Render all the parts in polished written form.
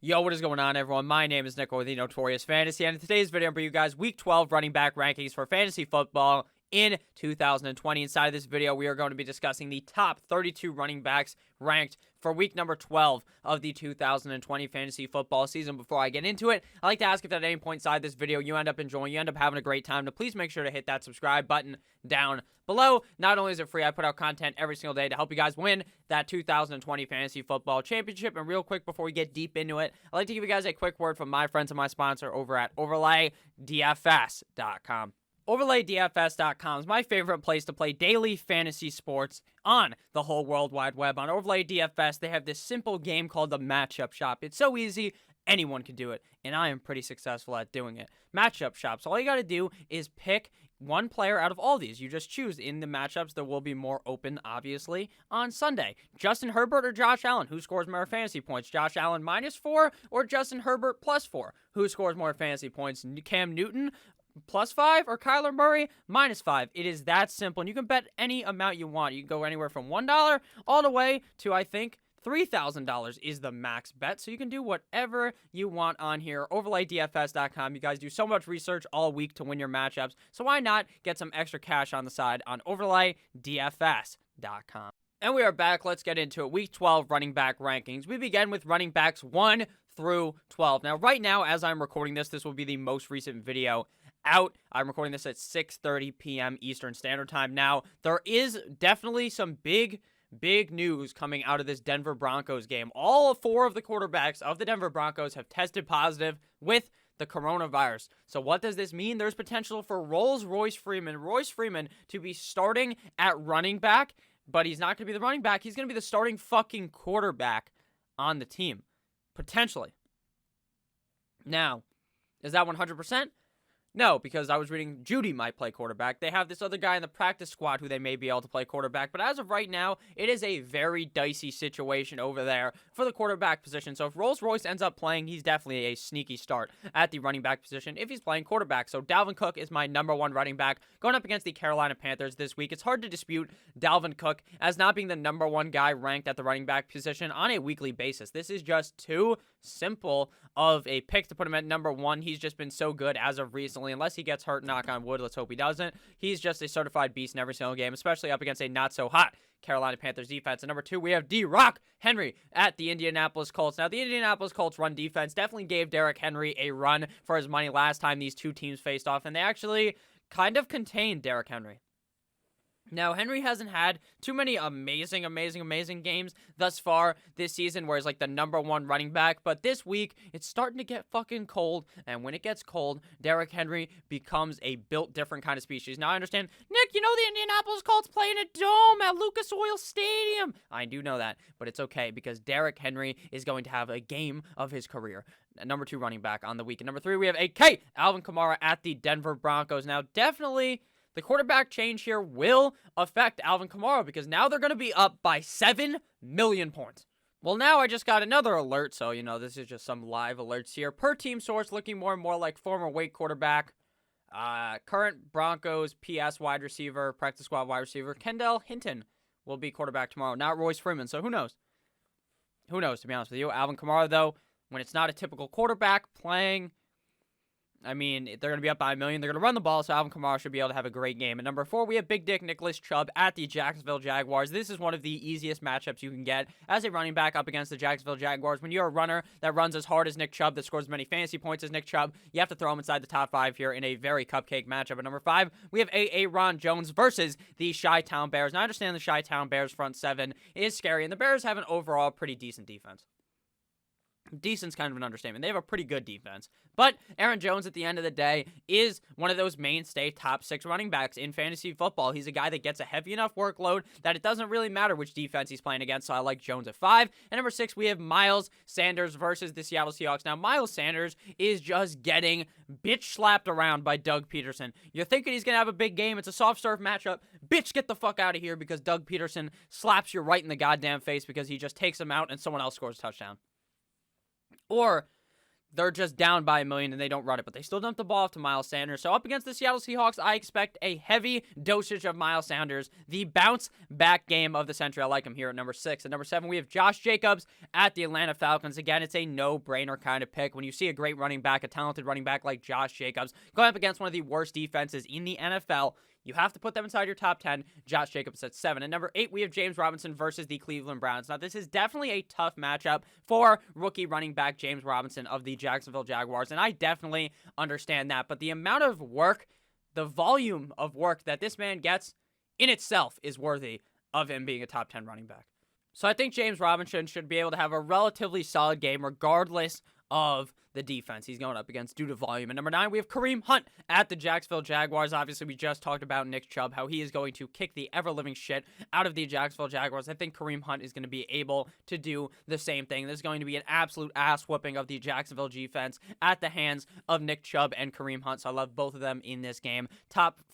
Yo, what is going on, everyone? My name is Nico with the Notorious Fantasy, and in today's video, I'm bringing you guys Week 12 running back rankings for fantasy football in 2020. Inside of this video, we are going to be discussing the top 32 running backs ranked for week number 12 of the 2020 fantasy football season. Before I get into it, I'd like to ask if at any point inside this video you end up enjoying, you end up having a great time, to please make sure to hit that subscribe button down below. Not only is it free, I put out content every single day to help you guys win that 2020 fantasy football championship. And real quick, before we get deep into it, I'd like to give you guys a quick word from my friends and my sponsor over at OverlayDFS.com. OverlayDFS.com is my favorite place to play daily fantasy sports on the whole World Wide Web. On Overlay DFS, they have this simple game called the Matchup Shop. It's so easy, anyone can do it, and I am pretty successful at doing it. Matchup Shop. So all you got to do is pick one player out of all these. You just choose. In the matchups, there will be more open, obviously, on Sunday. Justin Herbert or Josh Allen? Who scores more fantasy points? Josh Allen -4 or Justin Herbert +4? Who scores more fantasy points? Cam Newton +5 or Kyler Murray -5. It is that simple, and you can bet any amount you want. You can go anywhere from $1 all the way to, I think, $3,000 is the max bet, so you can do whatever you want on here. OverlayDFS.com. You guys do so much research all week to win your matchups, so why not get some extra cash on the side on OverlayDFS.com. And we are back. Let's get into it. Week 12 running back rankings. We begin with running backs 1 through 12. Now, right now, as I'm recording this will be the most recent video out. I'm recording this at 6:30 p.m. Eastern Standard Time. Now, there is definitely some big news coming out of this Denver Broncos game. All 4 of the quarterbacks of the Denver Broncos have tested positive with the coronavirus. So what does this mean? There's potential for Royce Freeman to be starting at running back, but he's not going to be the running back. He's going to be the starting fucking quarterback on the team. Potentially. Now, is that 100%? No, because I was reading Judy might play quarterback. They have this other guy in the practice squad who they may be able to play quarterback. But as of right now, it is a very dicey situation over there for the quarterback position. So if Rolls-Royce ends up playing, he's definitely a sneaky start at the running back position if he's playing quarterback. So Dalvin Cook is my #1 running back going up against the Carolina Panthers this week. It's hard to dispute Dalvin Cook as not being the #1 guy ranked at the running back position on a weekly basis. This is just too simple of a pick to put him at #1. He's just been so good as of recently. Unless he gets hurt, knock on wood, let's hope he doesn't. He's just a certified beast in every single game, especially up against a not-so-hot Carolina Panthers defense. And #2, we have D-Rock Henry at the Indianapolis Colts. Now, the Indianapolis Colts run defense definitely gave Derrick Henry a run for his money last time these two teams faced off, and they actually kind of contained Derrick Henry. Now, Henry hasn't had too many amazing games thus far this season where he's like the #1 running back, but this week, it's starting to get fucking cold, and when it gets cold, Derrick Henry becomes a built different kind of species. Now, I understand, Nick, you know the Indianapolis Colts play in a dome at Lucas Oil Stadium. I do know that, but it's okay because Derrick Henry is going to have a game of his career. #2 running back on the week. And #3, we have AK, Alvin Kamara at the Denver Broncos. Now, definitely the quarterback change here will affect Alvin Kamara because now they're going to be up by 7 million points. Well, now I just got another alert, so, this is just some live alerts here. Per team source, looking more and more like former Wake quarterback, current Broncos PS wide receiver, practice squad wide receiver, Kendall Hinton will be quarterback tomorrow, not Royce Freeman, so who knows? Who knows, to be honest with you. Alvin Kamara, though, when it's not a typical quarterback playing, they're going to be up by 1 million. They're going to run the ball, so Alvin Kamara should be able to have a great game. And #4, we have Big Dick Nicholas Chubb at the Jacksonville Jaguars. This is one of the easiest matchups you can get as a running back up against the Jacksonville Jaguars. When you're a runner that runs as hard as Nick Chubb, that scores as many fantasy points as Nick Chubb, you have to throw him inside the top 5 here in a very cupcake matchup. At #5, we have Aaron Jones versus the Chi-Town Bears. Now, I understand the Chi-Town Bears front 7 is scary, and the Bears have an overall pretty decent defense. Decent's kind of an understatement. They have a pretty good defense. But Aaron Jones, at the end of the day, is one of those mainstay top 6 running backs in fantasy football. He's a guy that gets a heavy enough workload that it doesn't really matter which defense he's playing against, so I like Jones at 5. And #6, we have Miles Sanders versus the Seattle Seahawks. Now, Miles Sanders is just getting bitch-slapped around by Doug Peterson. You're thinking he's going to have a big game. It's a soft-serve matchup. Bitch, get the fuck out of here because Doug Peterson slaps you right in the goddamn face because he just takes him out and someone else scores a touchdown. Or they're just down by 1 million and they don't run it, but they still dump the ball off to Miles Sanders. So up against the Seattle Seahawks, I expect a heavy dosage of Miles Sanders, the bounce back game of the century. I like him here at number 6. At number 7, we have Josh Jacobs at the Atlanta Falcons. Again, it's a no-brainer kind of pick. When you see a great running back, a talented running back like Josh Jacobs, going up against one of the worst defenses in the NFL, you have to put them inside your top 10. Josh Jacobs at 7. At number 8, we have James Robinson versus the Cleveland Browns. Now, this is definitely a tough matchup for rookie running back James Robinson of the Jacksonville Jaguars, and I definitely understand that. But the amount of work, the volume of work that this man gets in itself is worthy of him being a top 10 running back. So I think James Robinson should be able to have a relatively solid game regardless of the defense he's going up against due to volume. At number 9, we have Kareem Hunt at the Jacksonville Jaguars. Obviously, we just talked about Nick Chubb, how he is going to kick the ever-living shit out of the Jacksonville Jaguars. I think Kareem Hunt is going to be able to do the same thing. This is going to be an absolute ass-whooping of the Jacksonville defense at the hands of Nick Chubb and Kareem Hunt, so I love both of them in this game.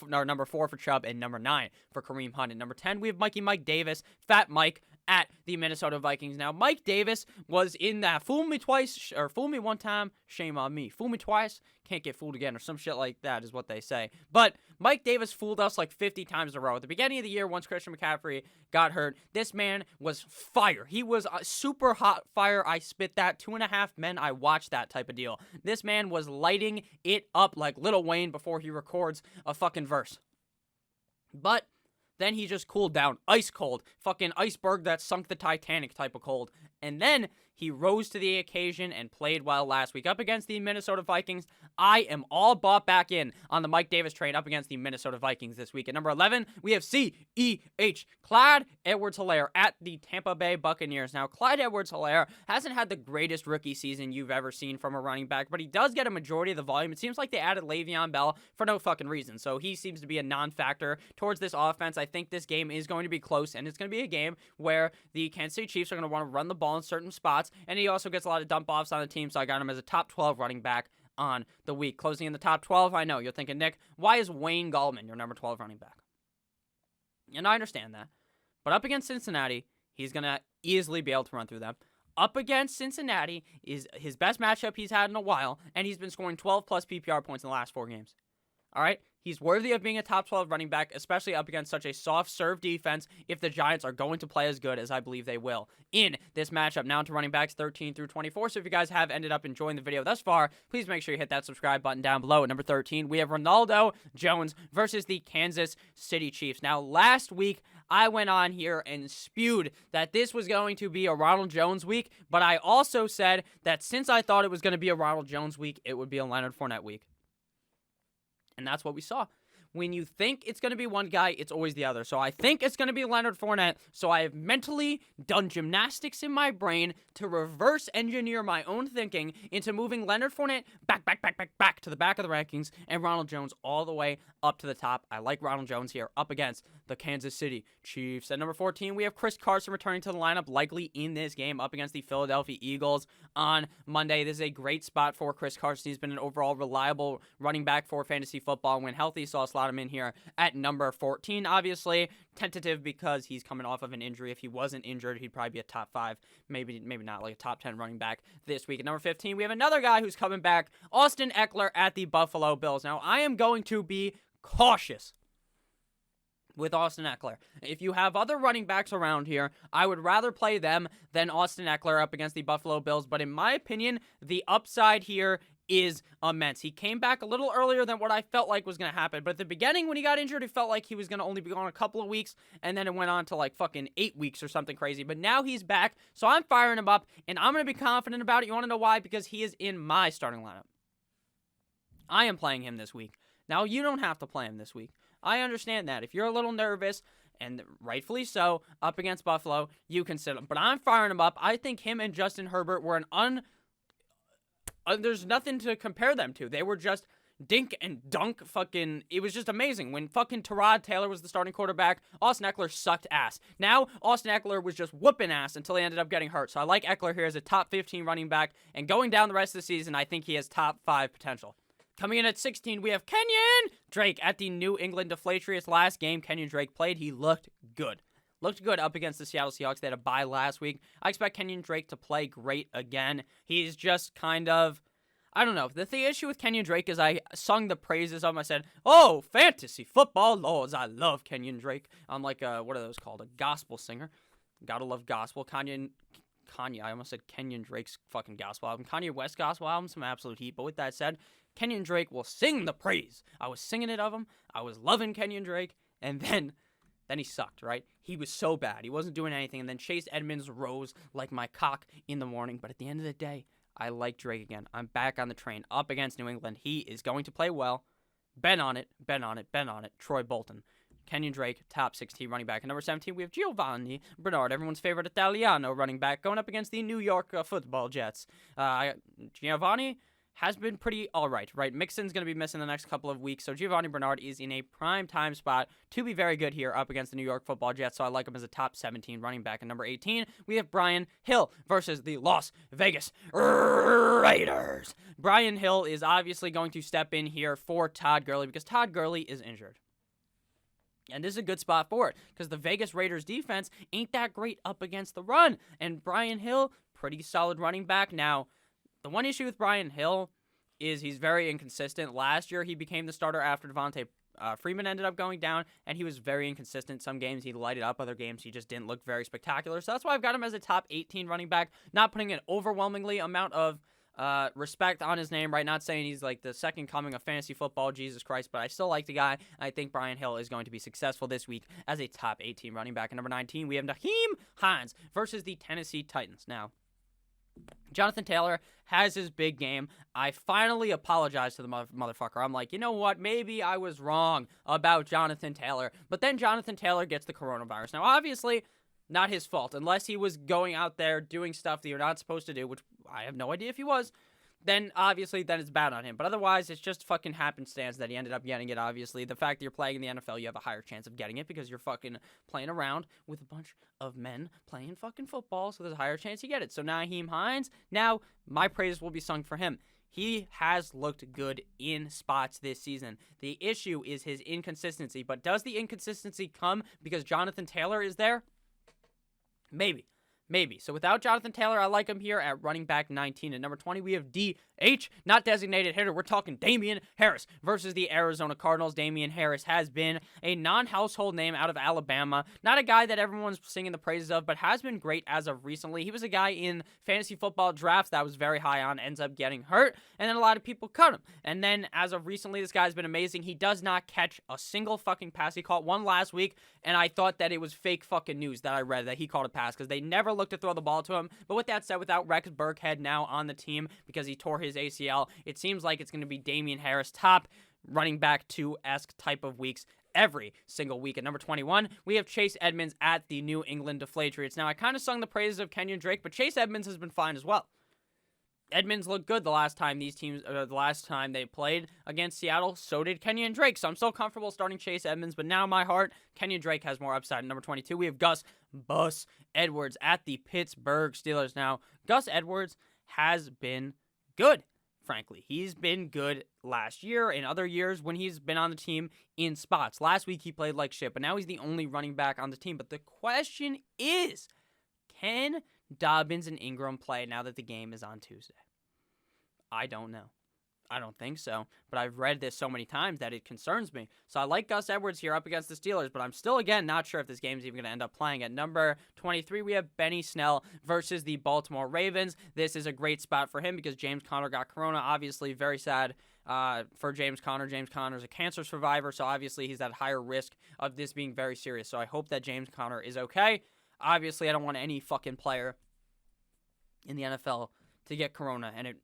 Number 4 for Chubb and number 9 for Kareem Hunt. At number 10, we have Mike Davis, Fat Mike, at the Minnesota Vikings. Now, Mike Davis was in that fool me twice, or fool me one time, shame on me. Fool me twice, can't get fooled again, or some shit like that is what they say. But Mike Davis fooled us like 50 times in a row. At the beginning of the year, once Christian McCaffrey got hurt, this man was fire. He was super hot fire. I spit that. 2.5 Men, I watched that type of deal. This man was lighting it up like Lil Wayne before he records a fucking verse. But then he just cooled down, ice cold, fucking iceberg that sunk the Titanic type of cold. And then he rose to the occasion and played well last week up against the Minnesota Vikings. I am all bought back in on the Mike Davis train up against the Minnesota Vikings this week. At number 11, we have C.E.H. Clyde Edwards-Helaire at the Tampa Bay Buccaneers. Now, Clyde Edwards-Helaire hasn't had the greatest rookie season you've ever seen from a running back, but he does get a majority of the volume. It seems like they added Le'Veon Bell for no fucking reason, so he seems to be a non-factor towards this offense. I think this game is going to be close, and it's going to be a game where the Kansas City Chiefs are going to want to run the ball in certain spots, and he also gets a lot of dump-offs on the team, so I got him as a top 12 running back on the week. Closing in the top 12, I know, you're thinking, Nick, why is Wayne Gallman your number 12 running back? And I understand that. But up against Cincinnati, he's going to easily be able to run through them. Up against Cincinnati is his best matchup he's had in a while, and he's been scoring 12-plus PPR points in the last 4 games. All right? He's worthy of being a top 12 running back, especially up against such a soft serve defense if the Giants are going to play as good as I believe they will in this matchup. Now to running backs 13 through 24. So if you guys have ended up enjoying the video thus far, please make sure you hit that subscribe button down below. At number 13, we have Ronaldo Jones versus the Kansas City Chiefs. Now, last week, I went on here and spewed that this was going to be a Ronald Jones week, but I also said that since I thought it was going to be a Ronald Jones week, it would be a Leonard Fournette week. And that's what we saw. When you think it's going to be one guy, it's always the other. So I think it's going to be Leonard Fournette. So I have mentally done gymnastics in my brain to reverse engineer my own thinking into moving Leonard Fournette back to the back of the rankings and Ronald Jones all the way up to the top. I like Ronald Jones here up against the Kansas City Chiefs. At number 14, we have Chris Carson returning to the lineup, likely in this game up against the Philadelphia Eagles on Monday. This is a great spot for Chris Carson. He's been an overall reliable running back for fantasy football. When healthy, so I'll slot him in here at number 14. Obviously, tentative because he's coming off of an injury. If he wasn't injured, he'd probably be a top 5, maybe not like a top 10 running back this week. At number 15, we have another guy who's coming back, Austin Eckler at the Buffalo Bills. Now, I am going to be cautious with Austin Eckler. If you have other running backs around here, I would rather play them than Austin Eckler up against the Buffalo Bills. But in my opinion, the upside here is immense. He came back a little earlier than what I felt like was going to happen. But at the beginning, when he got injured, it felt like he was going to only be gone a couple of weeks. And then it went on to like fucking 8 weeks or something crazy. But now he's back. So I'm firing him up. And I'm going to be confident about it. You want to know why? Because he is in my starting lineup. I am playing him this week. Now, you don't have to play him this week. I understand that. If you're a little nervous, and rightfully so, up against Buffalo, you can sit him. But I'm firing him up. I think him and Justin Herbert were there's nothing to compare them to. They were just dink and dunk fucking... It was just amazing. When fucking Tyrod Taylor was the starting quarterback, Austin Eckler sucked ass. Now, Austin Eckler was just whooping ass until he ended up getting hurt. So I like Eckler here as a top 15 running back. And going down the rest of the season, I think he has top 5 potential. Coming in at 16, we have Kenyon Drake at the New England Deflatorious. Last game Kenyon Drake played, he looked good. Looked good up against the Seattle Seahawks. They had a bye last week. I expect Kenyon Drake to play great again. He's just kind of I don't know. The issue with Kenyon Drake is I sung the praises of him. I said, oh, fantasy football lords, I love Kenyon Drake. I'm like, what are those called? A gospel singer. Gotta love gospel. Kanye, I almost said Kenyon Drake's fucking gospel album. Kanye West gospel album, some absolute heat. But with that said, Kenyon Drake will sing the praise. I was singing it of him. I was loving Kenyon Drake. And then he sucked, right? He was so bad. He wasn't doing anything. And then Chase Edmonds rose like my cock in the morning. But at the end of the day, I like Drake again. I'm back on the train up against New England. He is going to play well. Bet on it. Troy Bolton. Kenyon Drake, top 16 running back. At number 17, we have Giovanni Bernard, everyone's favorite Italiano running back, going up against the New York Football Jets. Giovanni has been pretty all right? Mixon's going to be missing the next couple of weeks, so Giovanni Bernard is in a prime time spot to be very good here up against the New York Football Jets, so I like him as a top 17 running back. At number 18, we have Brian Hill versus the Las Vegas Raiders. Brian Hill is obviously going to step in here for Todd Gurley because Todd Gurley is injured. And this is a good spot for it because the Vegas Raiders defense ain't that great up against the run. And Brian Hill, pretty solid running back. Now, the one issue with Brian Hill is he's very inconsistent. Last year, he became the starter after Devontae Freeman ended up going down, and he was very inconsistent. Some games he lighted up, other games he just didn't look very spectacular. So that's why I've got him as a top 18 running back, not putting an overwhelmingly amount of respect on his name, right? Not saying he's like the second coming of fantasy football, Jesus Christ, but I still like the guy. I think Brian Hill is going to be successful this week as a top 18 running back. At number 19, we have Nyheim Hines versus the Tennessee Titans. Now, Jonathan Taylor has his big game. I finally apologized to the motherfucker. I'm like, you know what? Maybe I was wrong about Jonathan Taylor. But then Jonathan Taylor gets the coronavirus. Now, obviously, not his fault. Unless he was going out there doing stuff that you're not supposed to do, which I have no idea if he was, then obviously then it's bad on him. But otherwise, it's just fucking happenstance that he ended up getting it, obviously. The fact that you're playing in the NFL, you have a higher chance of getting it because you're fucking playing around with a bunch of men playing fucking football, so there's a higher chance you get it. So Nyheim Hines, now my praise will be sung for him. He has looked good in spots this season. The issue is his inconsistency. But does the inconsistency come because Jonathan Taylor is there? Maybe. So without Jonathan Taylor, I like him here at running back 19. At number 20, we have DH, not designated hitter. We're talking Damian Harris versus the Arizona Cardinals. Damian Harris has been a non-household name out of Alabama. Not a guy that everyone's singing the praises of, but has been great as of recently. He was a guy in fantasy football drafts that was very high on, ends up getting hurt, and then a lot of people cut him. And then as of recently, this guy's been amazing. He does not catch a single fucking pass. He caught one last week, and I thought that it was fake fucking news that I read that he caught a pass because they never looked to throw the ball to him. But with that said, without Rex Burkhead now on the team because he tore his ACL, it seems like it's going to be Damian Harris, top running back 2-esque type of weeks every single week. At number 21, we have Chase Edmonds at the New England Deflatriots. Now, I kind of sung the praises of Kenyon Drake, but Chase Edmonds has been fine as well. Edmonds looked good the last time they played against Seattle. So did Kenyon Drake. So I'm so comfortable starting Chase Edmonds. But now my heart, Kenyon Drake has more upside. At number 22, we have Gus Bus Edwards at the Pittsburgh Steelers. Now, Gus Edwards has been good, frankly. He's been good last year and other years when he's been on the team in spots. Last week he played like shit, but now he's the only running back on the team. But the question is, can Dobbins and Ingram play now that the game is on Tuesday? I don't know. I don't think so, but I've read this so many times that it concerns me. So I like Gus Edwards here up against the Steelers, but I'm still, again, not sure if this game's even going to end up playing. At number 23, we have Benny Snell versus the Baltimore Ravens. This is a great spot for him because James Conner got corona. Obviously, very sad for James Conner. James Conner's a cancer survivor, so obviously he's at higher risk of this being very serious. So I hope that James Conner is okay. Obviously, I don't want any fucking player in the NFL to get corona and it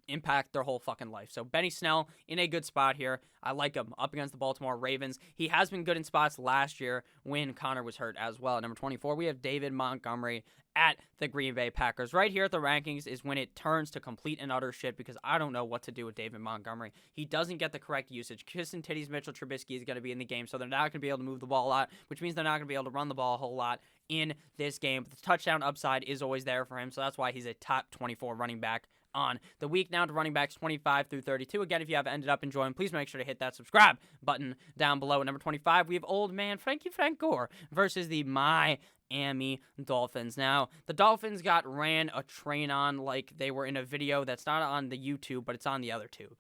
impact their whole fucking life. So Benny Snell in a good spot here. I like him up against the Baltimore Ravens. He has been good in spots last year when Connor was hurt as well. At number 24, we have David Montgomery at the Green Bay Packers. Right here at the rankings is when it turns to complete and utter shit because I don't know what to do with David Montgomery. He doesn't get the correct usage. Kissing Titties Mitchell Trubisky is going to be in the game, so they're not going to be able to move the ball a lot, which means they're not going to be able to run the ball a whole lot in this game. But the touchdown upside is always there for him, so that's why he's a top 24 running back on the week. Now to running backs 25 through 32. Again, if you have ended up enjoying, please make sure to hit that subscribe button down below. At number 25, we have old man Frankie Frank Gore versus the Miami Miami Dolphins. Now, the Dolphins ran a train on like they were in a video that's not on the YouTube, but it's on the other tube.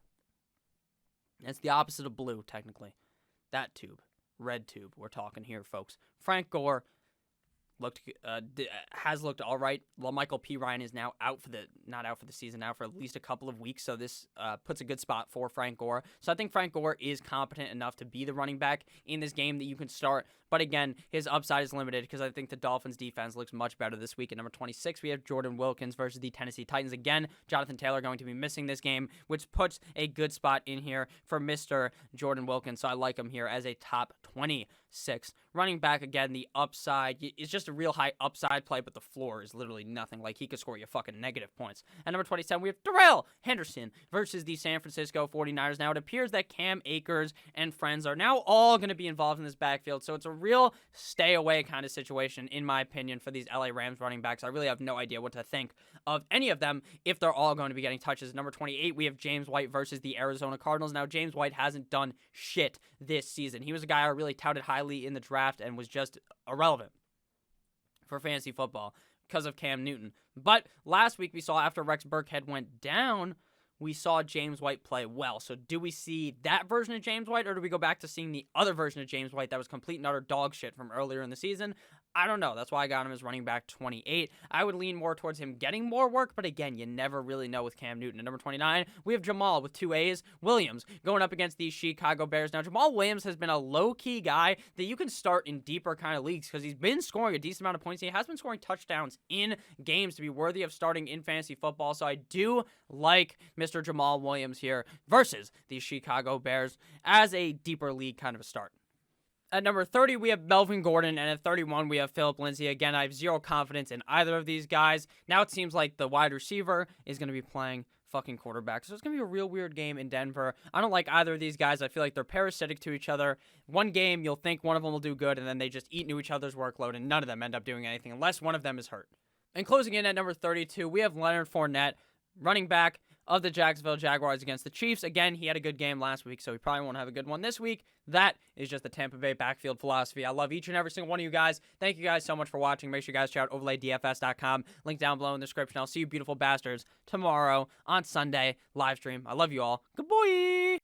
It's the opposite of blue, technically. That tube. Red tube. We're talking here, folks. Frank Gore has looked all right. Michael P. Ryan is now not out for the season, now for at least a couple of weeks, so this puts a good spot for Frank Gore. So I think Frank Gore is competent enough to be the running back in this game that you can start, but again, his upside is limited because I think the Dolphins defense looks much better this week. At number 26, we have Jordan Wilkins versus the Tennessee Titans. Again, Jonathan Taylor going to be missing this game, which puts a good spot in here for Mr. Jordan Wilkins, so I like him here as a top 26 running back. Again, the upside is just a real high upside play, but the floor is literally nothing. Like, he could score you fucking negative points. At number 27, we have Darrell Henderson versus the San Francisco 49ers. Now, it appears that Cam Akers and friends are now all going to be involved in this backfield, so it's a real stay away kind of situation, in my opinion, for these LA Rams running backs. I really have no idea what to think of any of them if they're all going to be getting touches. Number 28, we have James White versus the Arizona Cardinals. Now, James White hasn't done shit this season. He was a guy I really touted highly in the draft and was just irrelevant for fantasy football because of Cam Newton. But last week we saw, after Rex Burkhead went down, we saw James White play well. So do we see that version of James White, or do we go back to seeing the other version of James White that was complete and utter dog shit from earlier in the season? I don't know. That's why I got him as running back 28. I would lean more towards him getting more work, but again, you never really know with Cam Newton. At number 29, we have Jamal with 2 A's. Williams going up against the Chicago Bears. Now, Jamal Williams has been a low-key guy that you can start in deeper kind of leagues because he's been scoring a decent amount of points. He has been scoring touchdowns in games to be worthy of starting in fantasy football, so I do like Mr. Jamal Williams here versus the Chicago Bears as a deeper league kind of a start. At number 30, we have Melvin Gordon, and at 31, we have Phillip Lindsay. Again, I have zero confidence in either of these guys. Now it seems like the wide receiver is going to be playing fucking quarterback, so it's going to be a real weird game in Denver. I don't like either of these guys. I feel like they're parasitic to each other. One game, you'll think one of them will do good, and then they just eat into each other's workload, and none of them end up doing anything unless one of them is hurt. And closing in at number 32, we have Leonard Fournette, running back of the Jacksonville Jaguars against the Chiefs. Again, he had a good game last week, so he probably won't have a good one this week. That is just the Tampa Bay backfield philosophy. I love each and every single one of you guys. Thank you guys so much for watching. Make sure you guys check out overlaydfs.com. Link down below in the description. I'll see you beautiful bastards tomorrow on Sunday live stream. I love you all. Good boy.